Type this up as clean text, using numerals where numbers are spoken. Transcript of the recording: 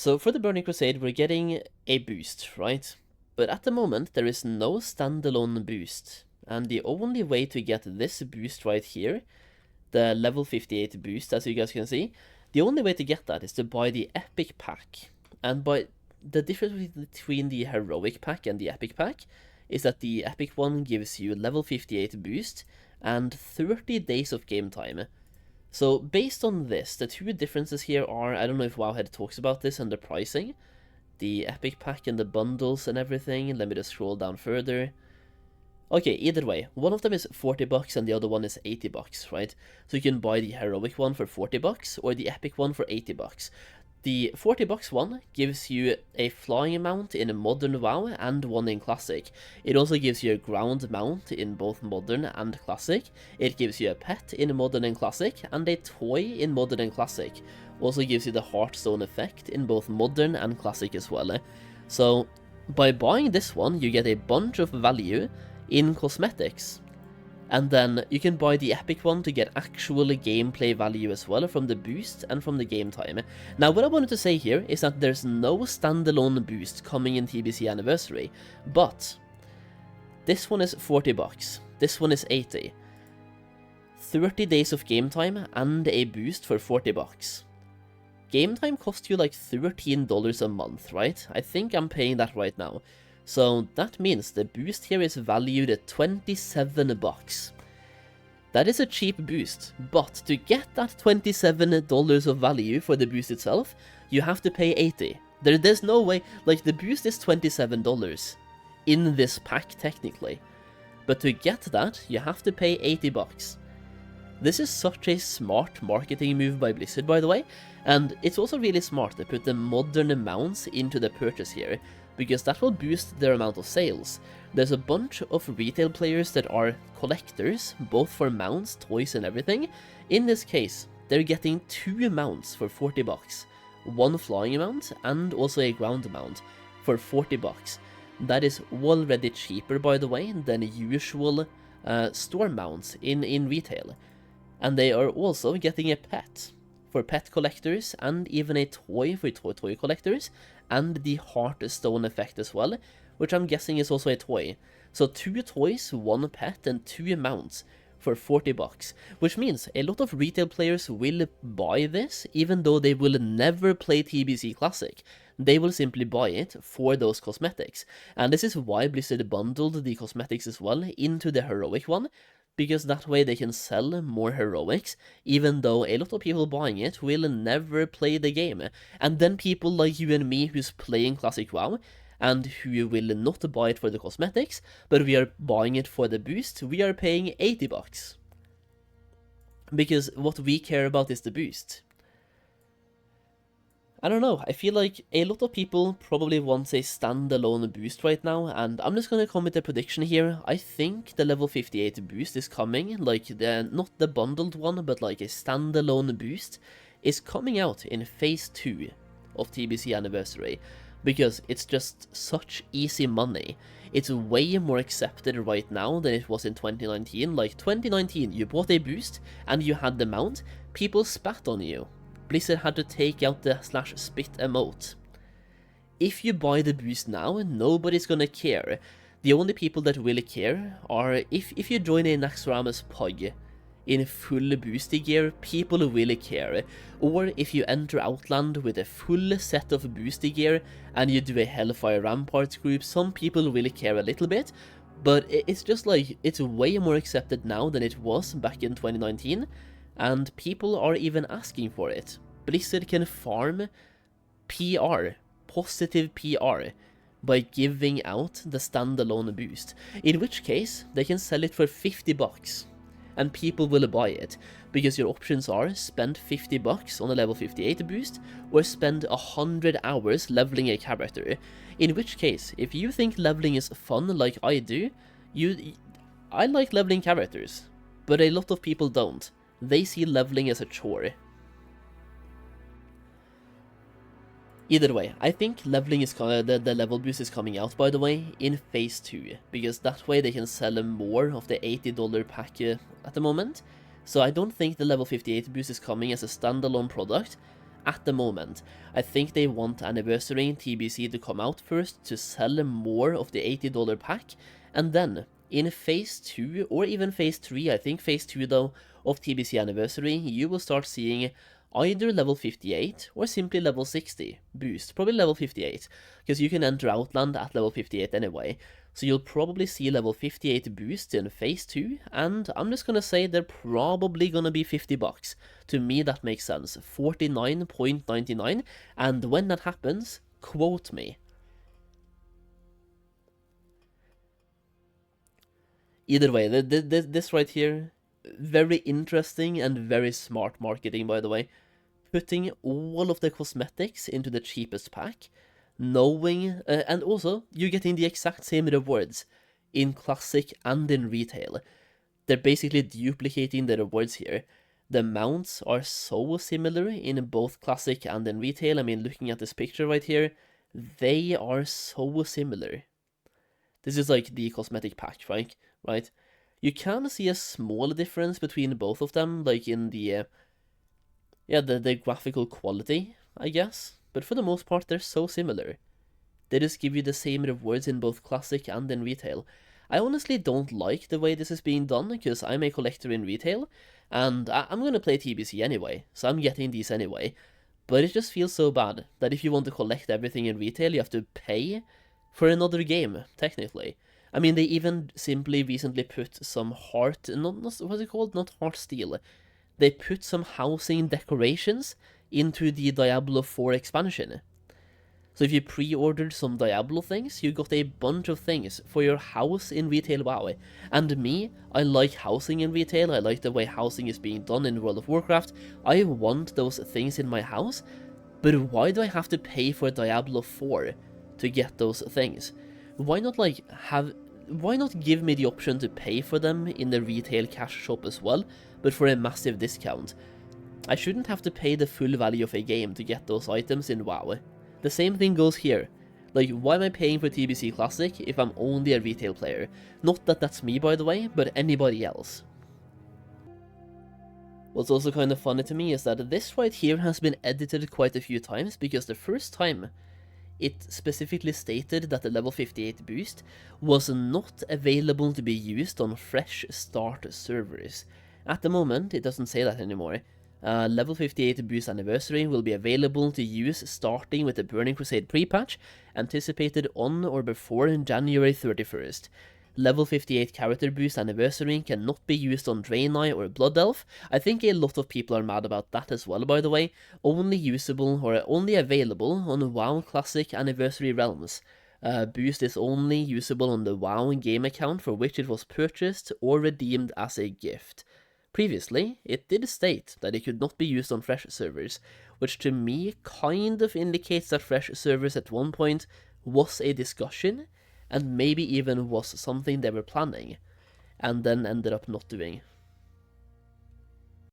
So for the Burning Crusade, we're getting a boost, right? But at the moment, there is no standalone boost. And the only way to get this boost right here, the level 58 boost, as you guys can see, the only way to get that is to buy the Epic Pack. And by the difference between the Heroic Pack and the Epic Pack is that the Epic one gives you level 58 boost and 30 days of game time. So based on this, the two differences here are, I don't know if Wowhead talks about this, and the pricing. The Epic Pack and the bundles and everything. Let me just scroll down further. Okay, either way, one of them is 40 bucks and the other one is 80 bucks, right? So you can buy the Heroic one for 40 bucks or the Epic one for 80 bucks. The 40 bucks one gives you a flying mount in Modern WoW and one in Classic. It also gives you a ground mount in both Modern and Classic. It gives you a pet in Modern and Classic and a toy in Modern and Classic. Also gives you the Hearthstone effect in both Modern and Classic as well. So by buying this one, you get a bunch of value in cosmetics. And then you can buy the Epic one to get actual gameplay value as well from the boost and from the game time. Now what I wanted to say here is that there's no standalone boost coming in TBC Anniversary, but this one is 40 bucks, this one is 80. 30 days of game time and a boost for 40 bucks. Game time costs you like $13 a month, right? I think I'm paying that right now. So that means the boost here is valued at 27 bucks. That is a cheap boost, but to get that $27 of value for the boost itself, you have to pay 80. There's no way, like the boost is $27 in this pack technically. But to get that, you have to pay 80 bucks. This is such a smart marketing move by Blizzard, by the way, and it's also really smart to put the modern amounts into the purchase here, because that will boost their amount of sales. There's a bunch of retail players that are collectors, both for mounts, toys and everything. In this case, they're getting 2 mounts for 40 bucks. One flying mount and also a ground mount for 40 bucks. That is already cheaper, by the way, than usual store mounts in retail. And they are also getting a pet for pet collectors and even a toy for toy collectors, and the Hearthstone effect as well, which I'm guessing is also a toy. So 2 toys, 1 pet and 2 mounts for 40 bucks, which means a lot of retail players will buy this even though they will never play TBC Classic. They will simply buy it for those cosmetics. And this is why Blizzard bundled the cosmetics as well into the Heroic one, because that way they can sell more heroics, even though a lot of people buying it will never play the game. And then people like you and me who's playing Classic WoW, and who will not buy it for the cosmetics, but we are buying it for the boost, we are paying 80 bucks. Because what we care about is the boost. I don't know, I feel like a lot of people probably want a standalone boost right now, and I'm just gonna come with a prediction here. I think the level 58 boost is coming, like not the bundled one, but like a standalone boost is coming out in phase 2 of TBC Anniversary, because it's just such easy money. It's way more accepted right now than it was in 2019. Like 2019, you bought a boost and you had the mount, people spat on you. Blizzard had to take out the /spit emote. If you buy the boost now, nobody's gonna care. The only people that will care are if you join a Naxxramas Pug in full boosty gear, people will care. Or if you enter Outland with a full set of boosty gear and you do a Hellfire Ramparts group, some people will care a little bit, but it's just like, it's way more accepted now than it was back in 2019. And people are even asking for it. Blizzard can farm PR, positive PR, by giving out the standalone boost. In which case, they can sell it for 50 bucks. And people will buy it. Because your options are spend 50 bucks on a level 58 boost, or spend 100 hours leveling a character. In which case, if you think leveling is fun like I do, I like leveling characters. But a lot of people don't. They see leveling as a chore. Either way, I think leveling is the level boost is coming out, by the way, in phase 2, because that way they can sell more of the $80 pack at the moment. So I don't think the level 58 boost is coming as a standalone product, at the moment. I think they want Anniversary TBC to come out first to sell more of the $80 pack, and then in phase 2 or even phase 3, I think phase 2 though, of TBC Anniversary, you will start seeing either level 58 or simply level 60 boost, probably level 58, because you can enter Outland at level 58 anyway. So you'll probably see level 58 boost in phase 2, and I'm just gonna say they're probably gonna be $50. To me that makes sense, 49.99, and when that happens, quote me. Either way, this right here, very interesting and very smart marketing, by the way. Putting all of the cosmetics into the cheapest pack, knowing, and also you're getting the exact same rewards in Classic and in Retail. They're basically duplicating the rewards here. The mounts are so similar in both Classic and in Retail. I mean, looking at this picture right here, they are so similar. This is like the cosmetic pack, right? You can see a small difference between both of them, like in the the graphical quality, I guess. But for the most part, they're so similar. They just give you the same rewards in both Classic and in Retail. I honestly don't like the way this is being done, because I'm a collector in Retail, and I'm gonna play TBC anyway, so I'm getting these anyway. But it just feels so bad that if you want to collect everything in Retail, you have to pay for another game, technically. I mean, they even simply recently put some heart, not what's it called? Not heart steel. They put some housing decorations into the Diablo 4 expansion. So if you pre-ordered some Diablo things, you got a bunch of things for your house in Retail WoW. And me, I like housing in Retail, I like the way housing is being done in World of Warcraft. I want those things in my house, but why do I have to pay for Diablo 4 to get those things? Why not why not give me the option to pay for them in the Retail cash shop as well, but for a massive discount? I shouldn't have to pay the full value of a game to get those items in WoW. The same thing goes here. Like, why am I paying for TBC Classic if I'm only a Retail player? Not that that's me, by the way, but anybody else. What's also kind of funny to me is that this right here has been edited quite a few times, because the first time it specifically stated that the level 58 boost was not available to be used on fresh start servers. At the moment, it doesn't say that anymore. Level 58 boost anniversary will be available to use starting with the Burning Crusade pre-patch, anticipated on or before January 31st. Level 58 character boost anniversary cannot be used on Draenei or Blood Elf. I think a lot of people are mad about that as well, by the way. Only usable or only available on WoW Classic Anniversary realms. Boost is only usable on the WoW game account for which it was purchased or redeemed as a gift. Previously, it did state that it could not be used on fresh servers, which to me kind of indicates that fresh servers at one point was a discussion, and maybe even was something they were planning, and then ended up not doing.